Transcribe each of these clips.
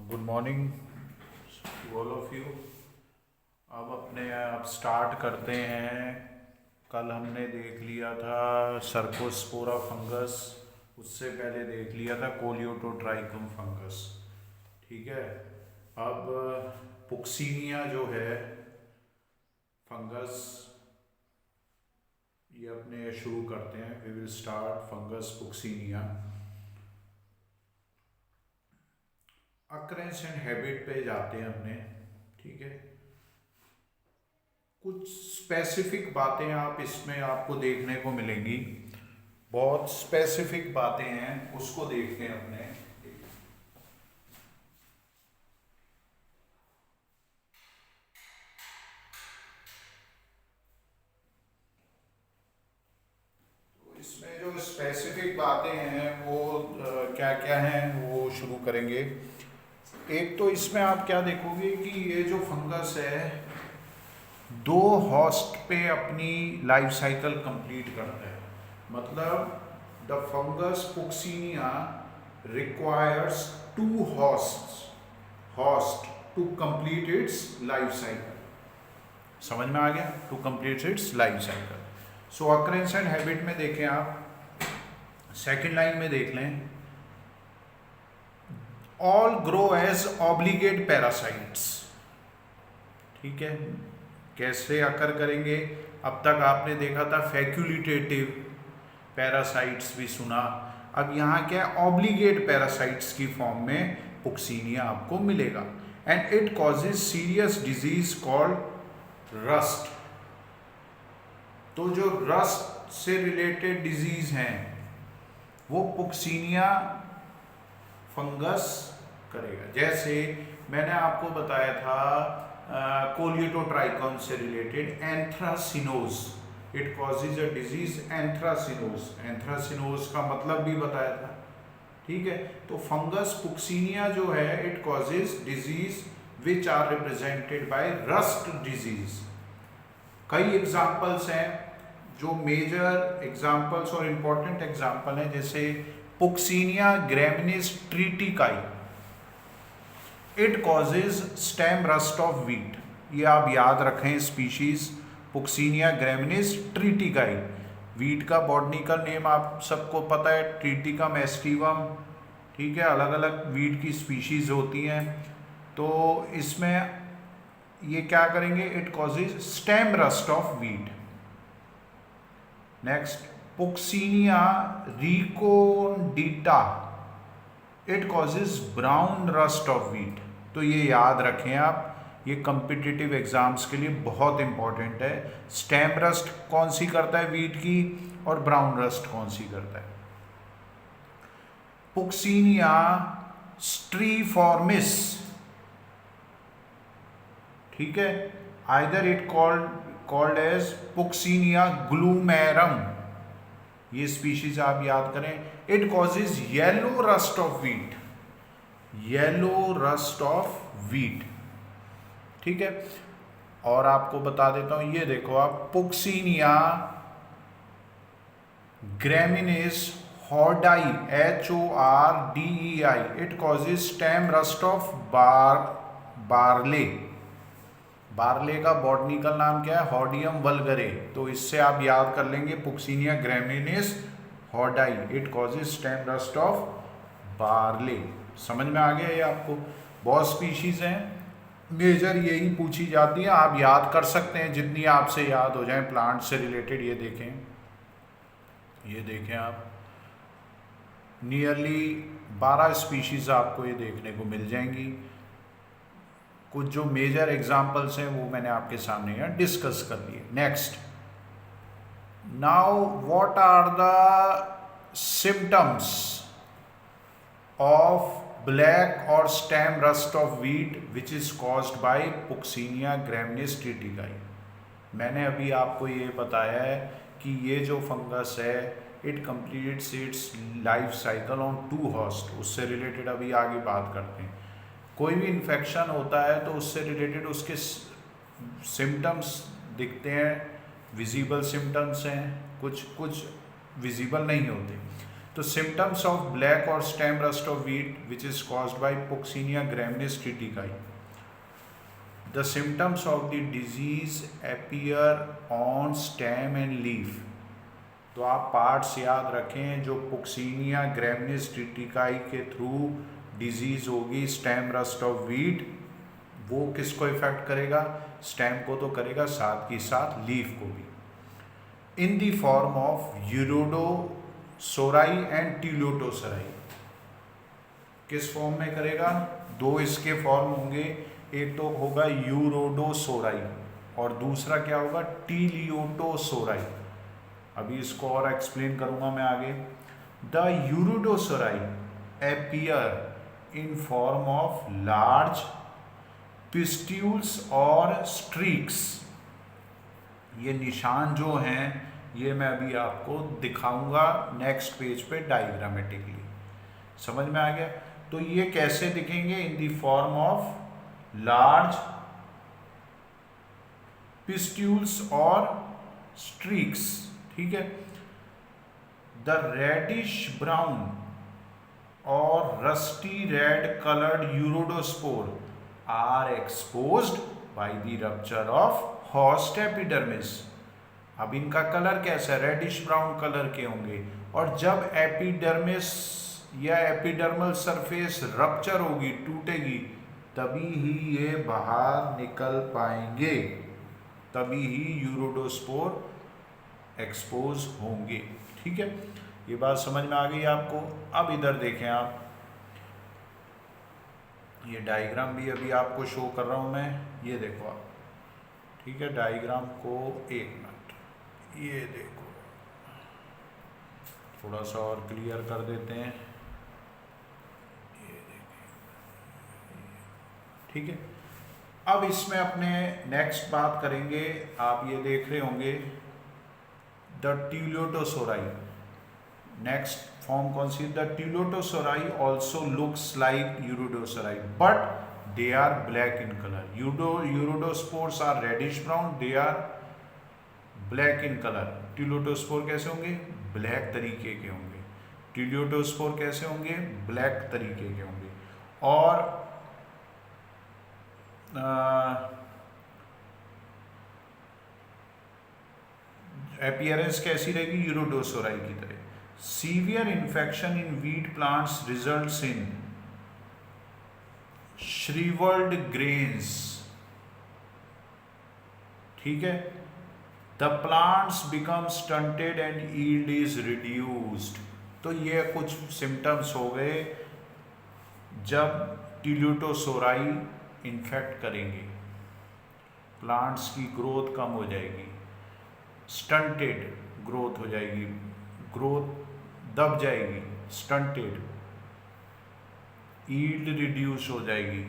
Good morning to all of you. अब start करते हैं। कल हमने देख लिया था सर्कोस्पोरा फंगस, उससे पहले देख लिया था कोलियोटोट्राइकम फंगस। ठीक है। अब पुक्सीनिया जो है फंगस, ये अपने शुरू करते हैं। We will start fungus Puccinia. Occurrence and habit पे जाते हैं अपने। ठीक है। कुछ स्पेसिफिक बातें आप इसमें आपको देखने को मिलेंगी, बहुत स्पेसिफिक बातें हैं, उसको देखते हैं अपने। तो इसमें जो स्पेसिफिक बातें हैं वो क्या क्या हैं वो शुरू करेंगे। एक तो इसमें आप क्या देखोगे कि ये जो फंगस है दो होस्ट पे अपनी लाइफ साइकिल कंप्लीट करता है। मतलब the fungus Puccinia requires two host to complete its life cycle. समझ में आ गया? To complete its life cycle. So occurrence and habit में देखें आप, सेकेंड लाइन में देख लें, all grow as obligate parasites. ठीक है। कैसे अकर करेंगे? अब तक आपने देखा था फैक्यूलिटेटिव पैरासाइट्स भी सुना। अब यहाँ क्या है, ऑब्लिगेट पैरासाइट्स की फॉर्म में पुक्सीनिया आपको मिलेगा। And it causes serious disease called rust. तो जो रस्ट से रिलेटेड डिजीज हैं वो पुक्सीनिया फंगस करेगा। जैसे मैंने आपको बताया था कोलियोटोट्राइकम से related anthracnose, it causes a disease anthracnose. Anthracnose का मतलब भी बताया था। ठीक है। तो फंगस पुक्सीनिया जो है it causes disease which are represented by rust disease. कई एग्जाम्पल्स हैं जो मेजर एग्जाम्पल्स और इंपॉर्टेंट एग्जाम्पल हैं, जैसे Puccinia graminis tritici, it causes stem rust of wheat. ये आप याद रखें species Puccinia graminis tritici. Wheat का बॉटनिकल नेम आप सबको पता है, ट्रिटिकम एस्टिवम। ठीक है। अलग अलग वीट की स्पीशीज होती हैं। तो इसमें ये क्या करेंगे, it causes stem rust of wheat. Next Puccinia recondita, it causes brown rust of wheat. तो ये याद रखें आप, ये कम्पिटिटिव एग्जाम्स के लिए बहुत इंपॉर्टेंट है। स्टेम रस्ट कौन सी करता है वीट की, और ब्राउन रस्ट कौन सी करता है। पुक्सीनिया स्ट्रीफॉर्मिस, ठीक है, आइदर इट कॉल्ड एज पुक्सीनिया ग्लूमेरम, ये स्पीशीज आप याद करें। It causes yellow rust of wheat, yellow rust of wheat. ठीक है। और आपको बता देता हूं, ये देखो आप, पुक्सीनिया graminis हॉर्डाई, HORDEI, it causes stem rust of barley. Barley का बॉटनिकल नाम क्या है, हॉर्डियम वल्गरे। तो इससे आप याद कर लेंगे Puccinia graminis hordei, it causes stem rust of barley. समझ में आ गया ये आपको? बहुत स्पीशीज हैं, मेजर यही पूछी जाती है, आप याद कर सकते हैं जितनी आपसे याद हो जाए प्लांट से रिलेटेड। ये देखें आप, नियरली 12 स्पीशीज आपको ये देखने को मिल जाएंगी। कुछ जो मेजर एग्जाम्पल्स हैं वो मैंने आपके सामने यहाँ डिस्कस कर लिए। Next, now what are the symptoms of black और stem rust of wheat which is caused by Puccinia graminis tritici. मैंने अभी आपको ये बताया है कि ये जो फंगस है it completes its life cycle on two host. उससे रिलेटेड अभी आगे बात करते हैं। कोई भी इन्फेक्शन होता है तो उससे रिलेटेड उसके सिम्टम्स दिखते हैं, विजिबल सिम्टम्स हैं, कुछ विजिबल नहीं होते। तो सिम्टम्स ऑफ ब्लैक और stem rust of wheat which is caused by Puccinia graminis tritici. The symptoms of the disease appear on stem and leaf. तो आप पार्ट्स याद रखें, जो पोक्सीनिया ग्रैमिनिस ट्रिटिकाई के थ्रू डिजीज होगी स्टेम रस्ट ऑफ वीट, वो किसको इफेक्ट करेगा? स्टेम को तो करेगा, साथ ही साथ लीफ को भी। In the form of uredosori and teleutosori. किस फॉर्म में करेगा? दो इसके फॉर्म होंगे, एक तो होगा यूरोडोसोराई और दूसरा क्या होगा? टीलियोटोसोराई। अभी इसको और एक्सप्लेन करूंगा मैं आगे। The uredosori appear in form of large pustules और स्ट्रीक्स। ये निशान जो हैं ये मैं अभी आपको दिखाऊंगा नेक्स्ट पेज पे डायग्रामेटिकली। समझ में आ गया? तो ये कैसे दिखेंगे? In the form of large pustules और स्ट्रीक्स। ठीक है। द रेडिश ब्राउन और rusty red coloured uredospore are exposed by the rupture of host epidermis. अब इनका कलर कैसा है? रेडिश ब्राउन कलर के होंगे, और जब एपिडर्मिस या एपिडर्मल सरफेस रप्चर होगी, टूटेगी, तभी ही ये बाहर निकल पाएंगे, तभी ही यूरोडोस्पोर एक्सपोज होंगे। ठीक है, ये बात समझ में आ गई आपको? अब इधर देखें आप, ये डायग्राम भी अभी आपको शो कर रहा हूं मैं, ये देखो आप। ठीक है, डायग्राम को एक मिनट, ये देखो थोड़ा सा और क्लियर कर देते हैं, ये देखिए। ठीक है, अब इसमें अपने नेक्स्ट बात करेंगे। आप ये देख रहे होंगे द टीलोटोसोराई। नेक्स्ट फॉर्म कौन सी? The teleutosori also looks like uredosori but they are black in colour. Uredospores are reddish brown, they are black in colour. Teleutospore कैसे होंगे? ब्लैक तरीके के होंगे। टीलोटोस्पोर कैसे होंगे? ब्लैक तरीके के होंगे। और अपीयरेंस कैसी रहेगी? यूरोडोसोराई की तरह। Severe infection in wheat plants results in shrivelled grains. ठीक है, the plants become stunted and yield is reduced. तो ये कुछ सिम्टम्स हो गए जब टीलोटोसोराई इन्फेक्ट करेंगे, प्लांट्स की ग्रोथ कम हो जाएगी, स्टंटेड ग्रोथ हो जाएगी, ग्रोथ दब जाएगी, स्टंटेड, यील्ड रिड्यूस हो जाएगी,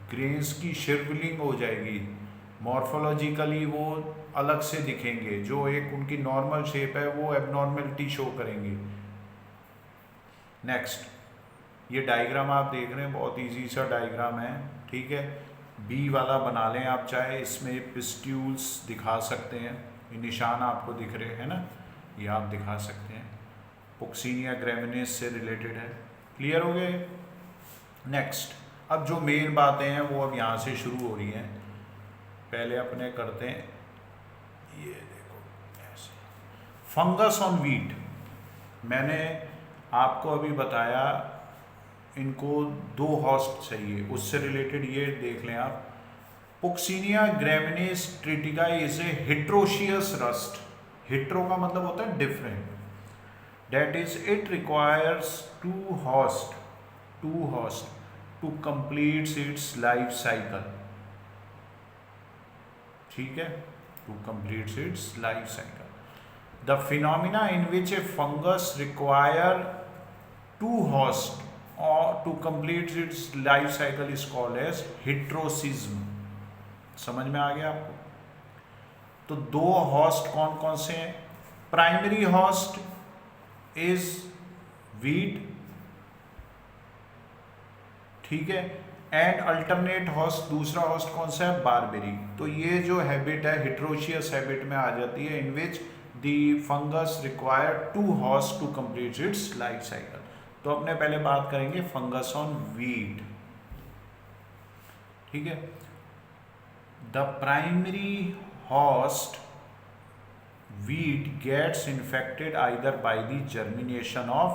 ग्रेन्स की शिर्वलिंग हो जाएगी, मॉर्फोलॉजिकली वो अलग से दिखेंगे, जो एक उनकी नॉर्मल शेप है वो एबनॉर्मलिटी शो करेंगे। नेक्स्ट, ये डायग्राम आप देख रहे हैं, बहुत इजी सा डायग्राम है। ठीक है, बी वाला बना लें आप चाहे, इसमें पिस्ट्यूल्स दिखा सकते हैं, ये निशान आपको दिख रहे हैं ना, ये आप दिखा सकते हैं, पोक्सीनिया ग्रैमिनिस से रिलेटेड है। क्लियर हो गए? नेक्स्ट, अब जो मेन बातें हैं वो अब यहाँ से शुरू हो रही हैं। पहले अपने करते हैं, ये देखो ऐसे, फंगस ऑन वीट। मैंने आपको अभी बताया इनको दो होस्ट चाहिए, उससे रिलेटेड ये देख लें आप। पोक्सीनिया graminis ट्रिटिकाई is a हेट्रोशियस rust. Hetero का मतलब होता है different, that is it requires two host to complete its life cycle. ठीक है, to complete its life cycle. The phenomena in which a fungus require two hosts or to complete its life cycle is called as heterosism. समझ में आ गया आपको? तो दो host कौन कौन से हैं? प्राइमरी होस्ट इज वीट, ठीक है, एंड अल्टरनेट होस्ट, दूसरा होस्ट कौन सा है? बारबेरी। तो ये जो हैबिट है हेट्रोशियस हैबिट में आ जाती है, in which the fungus require 2 hosts to complete its life cycle. तो अपने पहले बात करेंगे फंगस ऑन वीट, ठीक है। The primary host wheat gets infected either by the germination of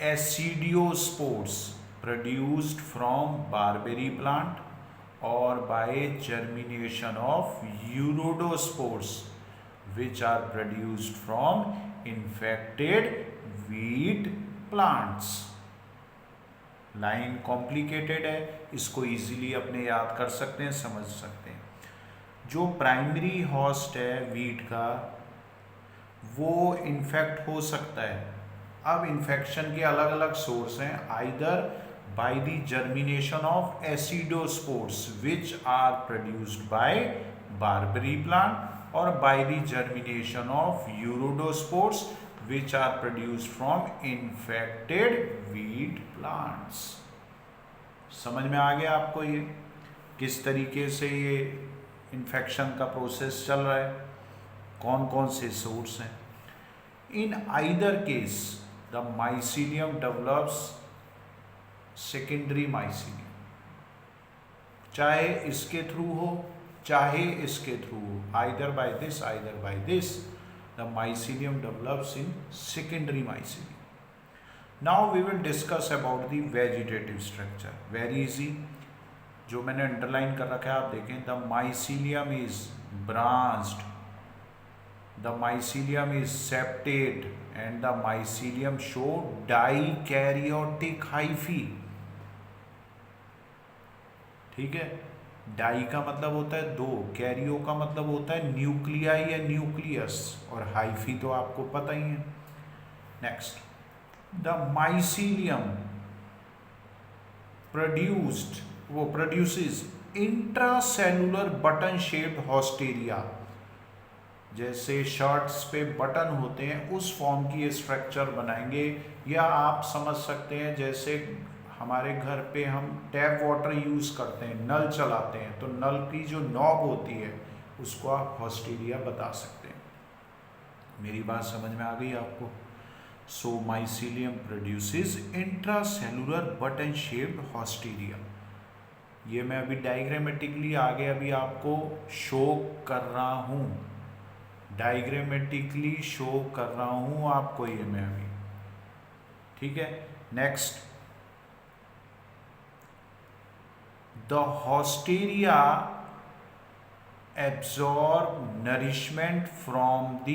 acidospores produced from barberry plant or by germination of urodospores which are produced from infected wheat plants। Line complicated है, इसको easily अपने याद कर सकते हैं, समझ सकते हैं। जो प्राइमरी होस्ट है वीट का वो इन्फेक्ट हो सकता है। अब इन्फेक्शन के अलग अलग सोर्स हैं, either by the germination of aecidiospores which are produced by barberry plant और by the germination of uredospores which are produced from infected wheat plants. समझ में आ गया आपको ये किस तरीके से ये इन्फेक्शन का प्रोसेस चल रहा है, कौन कौन से सोर्स हैं। In either case the mycelium develops secondary mycelium, चाहे इसके थ्रू हो चाहे इसके थ्रू हो, either by this the mycelium develops in secondary mycelium. Now we will discuss about the vegetative structure, very easy. जो मैंने अंडरलाइन कर रखा है आप देखें, the mycelium is branched, the mycelium is septate and the mycelium show dikaryotic hyphae, ठीक है। Die का मतलब होता है दो, कैरियो का मतलब होता है न्यूक्लियाई या न्यूक्लियस, और हाइफी तो आपको पता ही है। Next, the mycelium produces intracellular button shaped haustoria, जैसे शर्ट्स पे बटन होते हैं उस फॉर्म की स्ट्रक्चर बनाएंगे। या आप समझ सकते हैं जैसे हमारे घर पे हम टैप वाटर यूज़ करते हैं, नल चलाते हैं, तो नल की जो नॉब होती है उसको आप हॉस्टेरिया बता सकते हैं। मेरी बात समझ में आ गई आपको? So mycelium produces intracellular button shaped haustoria. ये मैं अभी डायग्रामेटिकली आगे अभी आपको शो कर रहा हूँ, डायग्रामेटिकली शो कर रहा हूँ आपको ये मैं अभी, ठीक है। Next, the haustoria absorb nourishment from the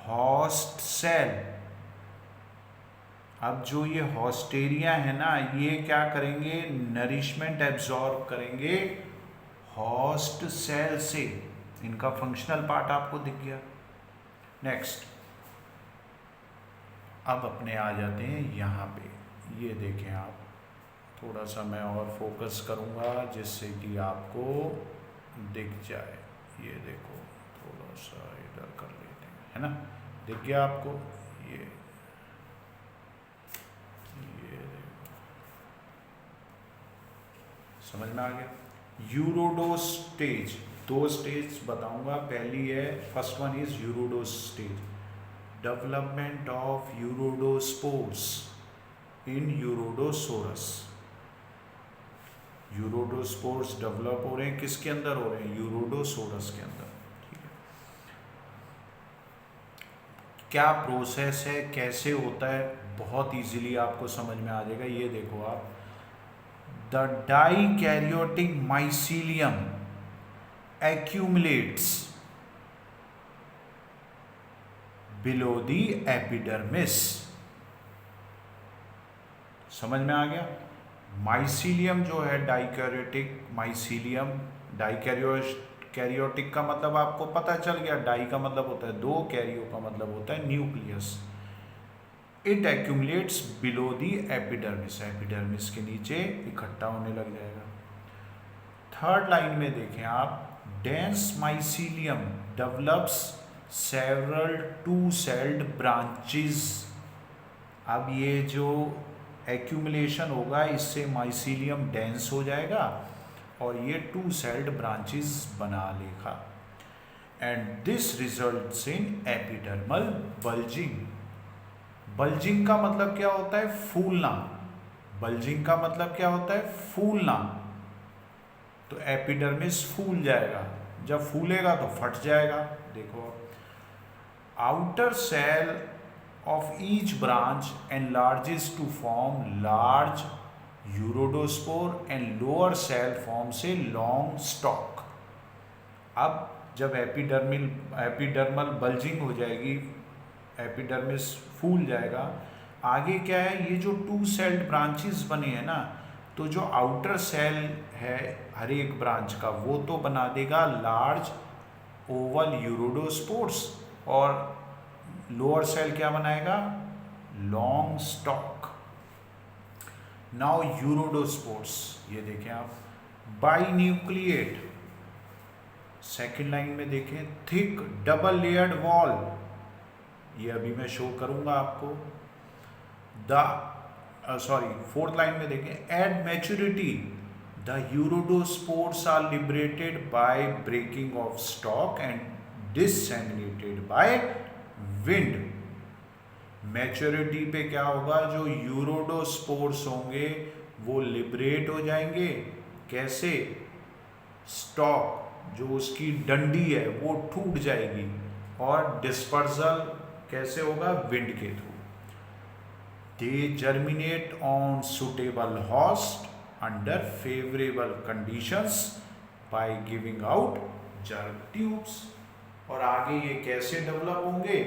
host cell. अब जो ये हॉस्टेरिया है ना, ये क्या करेंगे, नरिशमेंट एब्जॉर्ब करेंगे होस्ट सेल से। इनका फंक्शनल पार्ट आपको दिख गया। नेक्स्ट, अब अपने आ जाते हैं यहाँ पे, ये देखें आप, थोड़ा सा मैं और फोकस करूँगा जिससे कि आपको दिख जाए। ये देखो, थोड़ा सा इधर कर लेते हैं, है ना, दिख गया आपको? ये देखो, समझ में आ गया? यूरोडोस स्टेज, दो स्टेज बताऊंगा। पहली है, first one is uredo stage, development of uredospores in uredosorus. Uredospores develop हो रहे हैं, किसके अंदर हो रहे हैं, यूरोडोसोरस के अंदर, ठीक है। क्या प्रोसेस है, कैसे होता है, बहुत इजीली आपको समझ में आ जाएगा। ये देखो आप, the dikaryotic mycelium accumulates below the epidermis। समझ में आ गया? माइसीलियम जो है डाइकैरियोटिक माइसीलियम, डाइकैरियोटिक का मतलब आपको पता चल गया, डाई का मतलब होता है दो, कैरियो का मतलब होता है nucleus. It accumulates below the epidermis, epidermis के नीचे इकट्ठा होने लग जाएगा। थर्ड लाइन में देखें आप, dense mycelium develops several two-celled branches। अब ये जो accumulation होगा इससे माइसीलियम डेंस हो जाएगा और ये टू सेल्ड ब्रांचेस बना लेगा। And this results in epidermal bulging. Bulging का मतलब क्या होता है? फूलना। बल्जिंग का मतलब क्या होता है? फूलना। तो एपिडर्मिस फूल जाएगा, जब फूलेगा तो फट जाएगा। देखो, outer cell of each branch enlarges to form large uredospore and lower cell forms a long stalk। अब जब एपिडर्मल बल्जिंग हो जाएगी, एपिडर्मिस फूल जाएगा, आगे क्या है, ये जो 2 सेल्ड ब्रांचेस बने हैं ना, तो जो आउटर सेल है हर एक ब्रांच का, वो तो बना देगा लार्ज ओवल यूरोडोस्पोर्स, और लोअर सेल क्या बनाएगा? Long stock. नाउ यूरोडोस्पोर्स, ये देखें आप, बाइन्यूक्लिएट। सेकेंड लाइन में देखें, थिक डबल लेयर्ड वॉल, ये अभी मैं शो करूंगा आपको। फोर्थ लाइन में देखें, at maturity the uredospores are liberated by breaking of stalk and disseminated by wind. Maturity पे क्या होगा? जो यूरोडोस्पोर्स होंगे वो लिबरेट हो जाएंगे। कैसे? स्टॉक जो उसकी डंडी है वो टूट जाएगी, और डिस्पर्सल कैसे होगा? विंड के through. They germinate on suitable host under favourable conditions by giving out germ tubes. और आगे ये कैसे डेवलप होंगे?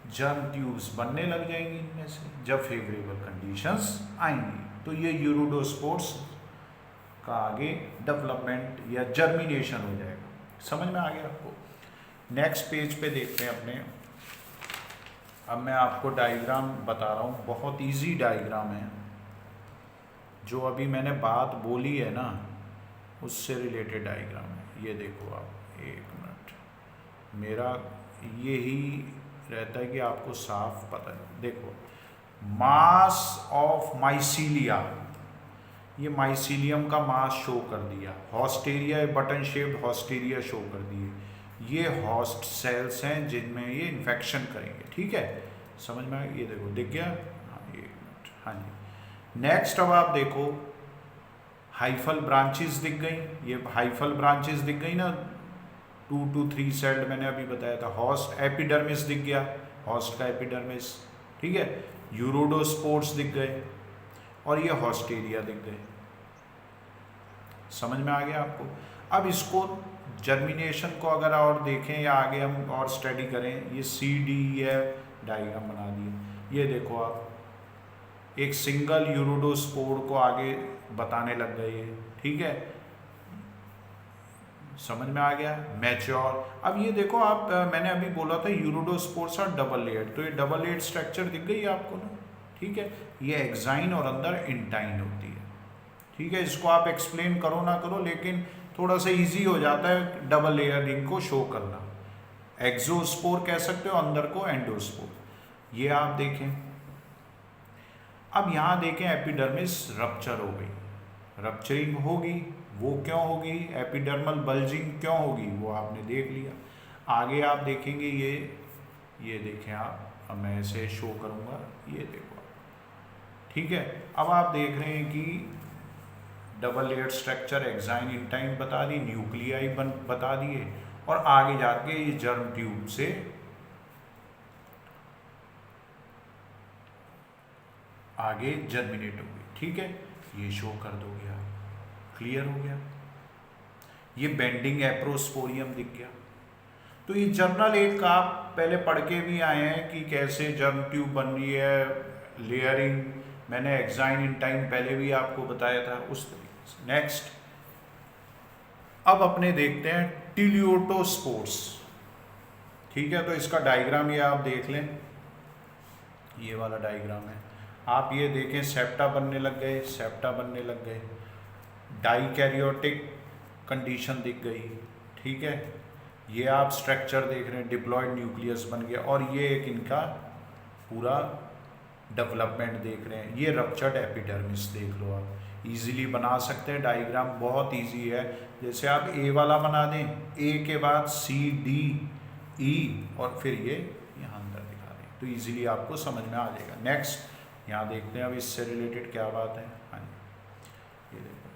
जर्म ट्यूब्स बनने लग जाएंगी इनमें से जब फेवरेबल कंडीशंस आएंगी। तो ये यूरोडोस्पोर्स का आगे डेवलपमेंट या जर्मिनेशन हो जाएगा। समझ में आ गया आपको? नेक्स्ट पेज पे देखते हैं अपने। अब मैं आपको डायग्राम बता रहा हूँ, बहुत इजी डायग्राम है, जो अभी मैंने बात बोली है ना उससे रिलेटेड डायग्राम है। ये देखो आप, एक मिनट, मेरा यही रहता है कि आपको साफ पता है। देखो, मास ऑफ माइसीलिया, ये माइसीलियम का मास शो कर दिया। हॉस्टेरिया, बटन शेप्ड हॉस्टेरिया शो कर दिए। ये हॉस्ट सेल्स हैं जिनमें ये इन्फेक्शन करेंगे। ठीक है, समझ में आया? ये देखो, दिख गया? हाँ, एक मिनट, हाँ जी। नेक्स्ट अब आप देखो, हाइफल ब्रांचेस दिख गई। ये हाइफल ब्रांचेस दिख गई ना, 2 to 3 सेल्ड मैंने अभी बताया था। हॉस्ट एपिडर्मिस दिख गया, हॉस्ट का एपिडर्मिस। ठीक है, यूरोडोस्पोर्स दिख गए, और ये हॉस्टेरिया दिख गए। समझ में आ गया आपको? अब इसको जर्मिनेशन को अगर और देखें या आगे हम और स्टडी करें, ये CDEF डायग्राम बना दिए। ये देखो आप, एक सिंगल यूरोडोस्पोर को आगे बताने लग गए। ठीक है, समझ में आ गया? मैच्योर। अब ये देखो आप, मैंने अभी बोला था यूरोडोस्पोर्स आर डबल लेयर्ड, तो ये डबल लेयर्ड स्ट्रक्चर दिख गई आपको ना? ठीक है, ये एक्साइन और अंदर इंटाइन होती है। ठीक है, इसको आप एक्सप्लेन करो ना करो, लेकिन थोड़ा सा इजी हो जाता है डबल लेयरिंग को शो करना। एक्सोस्पोर कह सकते हो, अंदर को एंडोस्पोर। ये आप देखें, अब यहाँ देखें, एपिडर्मिस रप्चर हो गई, रप्चरिंग होगी। वो क्यों होगी? एपिडर्मल बल्जिंग क्यों होगी? वो आपने देख लिया। आगे आप देखेंगे, ये देखें आप, अब मैं इसे शो करूँगा, ये देखो। ठीक है, अब आप देख रहे हैं कि double layered structure, exine intine बता दी, न्यूक्लियाई बता दिए, और आगे जाके ये जर्म ट्यूब से आगे जर्मिनेट होगी। ठीक है, ये शो कर दोगे आप। क्लियर हो गया? ये बेंडिंग एप्रोस्पोरियम दिख गया। तो ये जर्नल एक आप पहले पढ़ के भी आए हैं कि कैसे जर्म ट्यूब बन रही है, लेयरिंग, मैंने एक्साइन इंटाइन पहले भी आपको बताया था उस तरीके से। नेक्स्ट, अब अपने देखते हैं टिलियोटोस्पोर्स। ठीक है, तो इसका डायग्राम ये आप देख लें, ये वाला डायग्राम है। आप ये देखें, सेप्टा बनने लग गए, सेप्टा बनने लग गए, डाइकैरियोटिक कंडीशन दिख गई। ठीक है, ये आप स्ट्रक्चर देख रहे हैं, डिप्लॉयड न्यूक्लियस बन गया, और ये एक इनका पूरा डेवलपमेंट देख रहे हैं। ये रप्चर्ड एपिडर्मिस देख लो आप, इजीली बना सकते हैं। डायग्राम बहुत इजी है। जैसे आप ए वाला बना दें, ए के बाद सी डी ई और फिर ये यहाँ अंदर दिखा दें, तो इजीली आपको समझ में आ जाएगा। नेक्स्ट यहाँ देखते हैं अब इससे रिलेटेड क्या बात है। हाँ जी, ये देखो,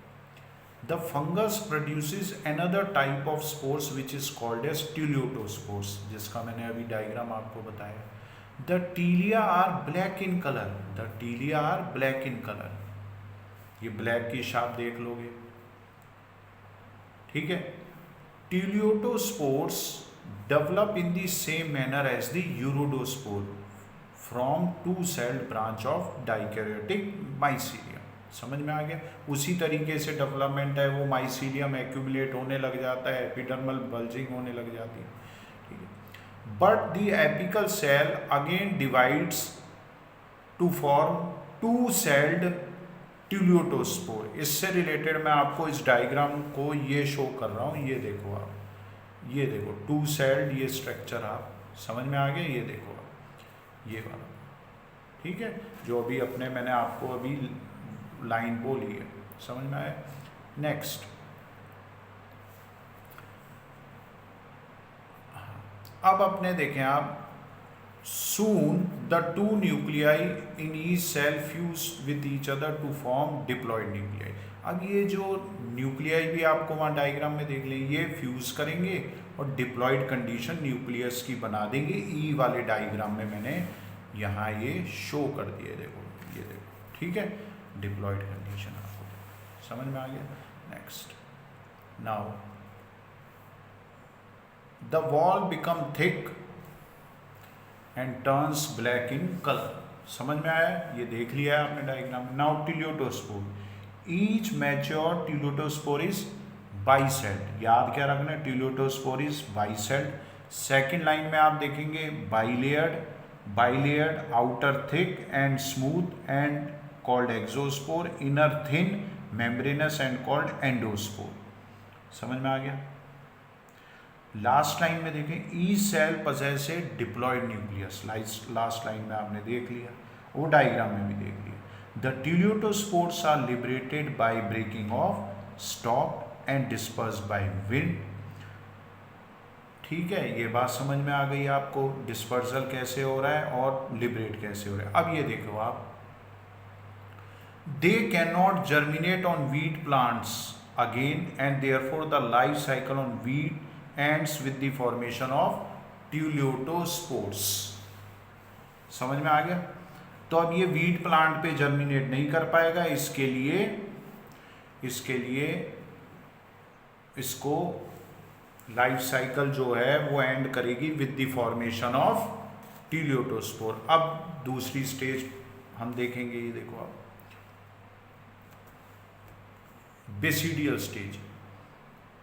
the fungus produces another type of spores which is called as teleutospores, जिसका मैंने अभी डायग्राम आपको बताया। The telia are black in colour, the telia are black in colour, ये ब्लैक की छाप देख लोगे, ठीक है। Teleutospores develop in the same manner as the uredospore from two celled branch of dikaryotic mycelium. समझ में आ गया? उसी तरीके से डेवलपमेंट है, वो माइसीलियम एक्यूमुलेट होने लग जाता है, एपिडर्मल बल्जिंग होने लग जाती है, ठीक है। But the apical cell again divides to form two celled teleutospore. इससे रिलेटेड मैं आपको इस डायग्राम को ये शो कर रहा हूँ, ये देखो आप, ये देखो टू सेल्ड, ये स्ट्रक्चर आप समझ में आ गया, ये देखो आप, ये वाला, ठीक है, जो अभी अपने मैंने आपको अभी लाइन बोली है, समझ में आया। नेक्स्ट, अब अपने देखें आप, soon the two nuclei in each cell fuse with each other to form diploid nuclei। अब ये जो न्यूक्लियाई भी आपको वहाँ डायग्राम में देख लें, ये फ्यूज करेंगे और डिप्लॉयड कंडीशन न्यूक्लियस की बना देंगे। ई वाले डायग्राम में मैंने यहाँ ये शो कर दिए, देखो ये देखो, ठीक है, डिप्लॉयड कंडीशन आपको समझ में आ गया। Next, now the wall become thick and turns black in colour. समझ में आया? ये देख लिया है आपने डायग्राम। Now teleutospore, each mature teleutospore is bicelled. याद क्या रखना है? Teleutospore is bicelled. Second line में आप देखेंगे bilayered, bilayered, outer thick and smooth and called exospore, inner thin membranous and called endospore. समझ में आ गया? लास्ट लाइन में देखें, ई सेल पजेस ए डिप्लॉयड न्यूक्लियस। लास्ट लाइन में आपने देख लिया, वो डायग्राम में भी देख लिया। The teleutospores are liberated by breaking of stalk and dispersed by wind. ठीक है, ये बात समझ में आ गई आपको, डिस्पर्सल कैसे हो रहा है और लिबरेट कैसे हो रहा है। अब ये देखो आप, they can not germinate on wheat plants again and therefore the life cycle on wheat ends with the formation of टीलियोटोस्पोर्स। समझ में आ गया? तो अब ये वीट प्लांट पे जर्मिनेट नहीं कर पाएगा, इसके लिए इसको लाइफ साइकिल जो है वो एंड करेगी with the formation of teleutospore. अब दूसरी स्टेज हम देखेंगे, ये देखो आप, basidial stage.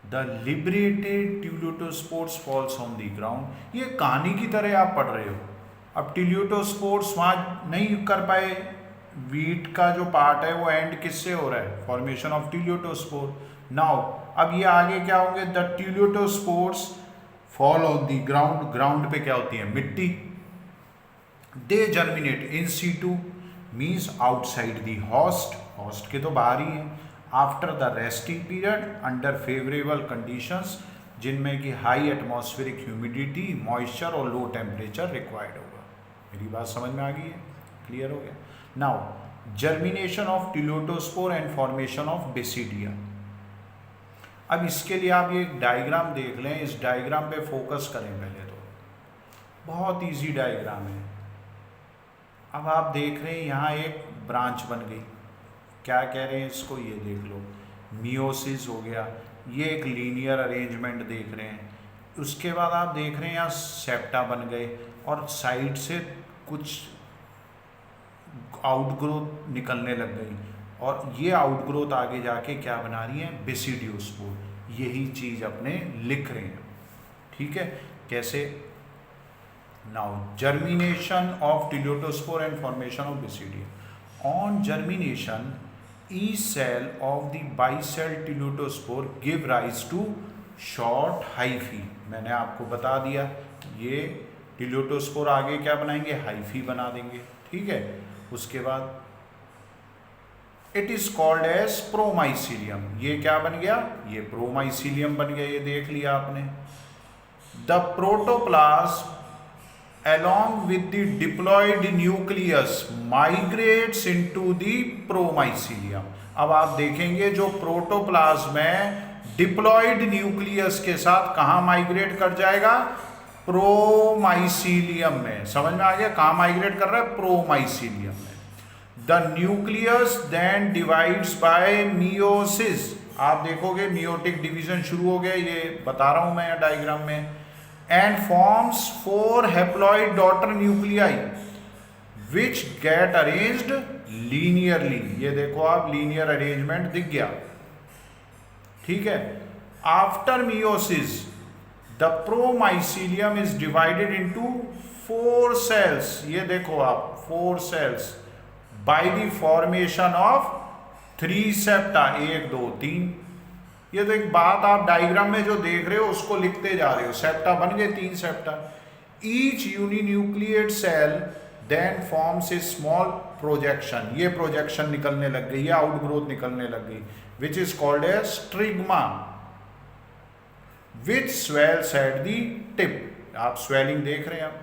The liberated teleutospores falls on the ground. ये कहानी की तरह आप पढ़ रहे हो। अब टीलियोटोस्पोर्स वहाँ नहीं कर पाए, वीट का जो पार्ट है वो एंड किससे हो रहा है? Formation of टीलियोटोस्पोर। नाउ अब ये आगे क्या होंगे? The teleutospores fall on the ground. Ground पे क्या होती है? मिट्टी। They germinate in situ, means outside the host, host के तो बाहर ही है। After the resting period under favourable conditions, जिनमें कि हाई एटमॉस्फेरिक ह्यूमिडिटी, मॉइस्चर और लो टेम्परेचर रिक्वायर्ड होगा। मेरी बात समझ में आ गई है? क्लियर हो गया? Now germination of teleutospore and formation of basidia. अब इसके लिए आप ये डायग्राम देख लें, इस डायग्राम पे फोकस करें पहले तो, बहुत इजी डायग्राम है। अब आप देख रहे हैं यहाँ एक ब्रांच बन गई, क्या कह रहे हैं इसको? ये देख लो, मियोसिस हो गया। ये एक लीनियर अरेंजमेंट देख रहे हैं। उसके बाद आप देख रहे हैं यहाँ सेप्टा बन गए और साइड से कुछ आउटग्रोथ निकलने लग गई, और ये आउटग्रोथ आगे जाके क्या बना रही है? बेसिडियोस्पोर। यही चीज़ अपने लिख रहे हैं, ठीक है? कैसे? Now germination of teleutospore and formation of basidia. On germination, each cell of the bicell teleutospore give rise to short hyphae। मैंने आपको बता दिया, ये टीलियोटोस्पोर आगे क्या बनाएंगे? हाइफी बना देंगे, ठीक है? उसके बाद इट इज कॉल्ड एज प्रोमाइसीलियम। ये क्या बन गया? ये प्रोमाइसीलियम बन गया। ये देख लिया आपने। The protoplasm along with the diploid nucleus migrates into the promycelium। अब आप देखेंगे जो प्रोटोप्लाज्म है डिप्लॉयड न्यूक्लियस के साथ कहाँ माइग्रेट कर जाएगा? प्रोमाइसीलियम में। समझ में आ गया? कहाँ माइग्रेट कर रहा है? प्रोमाइसीलियम में। The nucleus then divides by meiosis. आप देखोगे मियोटिक डिवीजन शुरू हो गया, ये बता रहा हूं मैं डायग्राम में। and forms 4 haploid daughter nuclei which get arranged linearly। ये देखो आप, लीनियर अरेंजमेंट दिख गया, ठीक है। After meiosis the promycelium is divided into 4 cells। ये देखो आप 4 cells बाय द फॉर्मेशन ऑफ 3 septa। 1 2 3। ये तो एक बात आप डायग्राम में जो देख रहे हो उसको लिखते जा रहे हो। सेप्टा बन गए 3 सेप्टा। Each uninucleate cell then forms a small projection. ये प्रोजेक्शन निकलने लग गई, ये आउटग्रोथ निकलने लग गई, which is called a sterigma which swells at the tip. आप स्वेलिंग देख रहे हैं आप।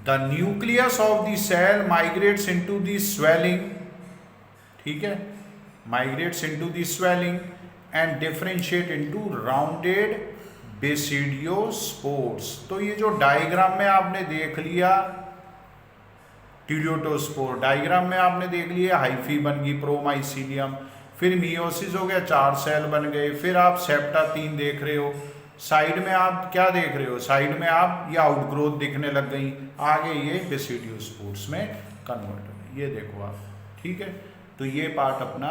The nucleus of the cell migrates into the swelling, ठीक है, migrates into the swelling and differentiate into rounded basidiospores। तो ये जो डायग्राम में आपने देख लिया टीरियोटोस्पोर, डायग्राम में आपने देख लिया हाइफी बन गई प्रोमाइसीलियम, फिर मियोसिस हो गया 4 सेल बन गए, फिर आप सेप्टा 3 देख रहे हो, साइड में आप क्या देख रहे हो? साइड में आप ये आउटग्रोथ दिखने लग गई, आगे ये बेसिडियोस्पोर्स में कन्वर्ट हो गए। ये देखो आप, ठीक है। तो ये पार्ट अपना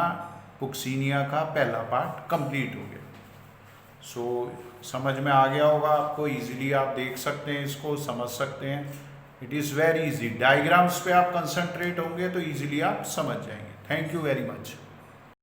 पुक्सीनिया का पहला पार्ट कंप्लीट हो गया। सो समझ में आ गया होगा आपको, इजीली आप देख सकते हैं, इसको समझ सकते हैं। It is very easy. Diagrams पे आप कंसंट्रेट होंगे तो इजीली आप समझ जाएंगे। Thank you very much.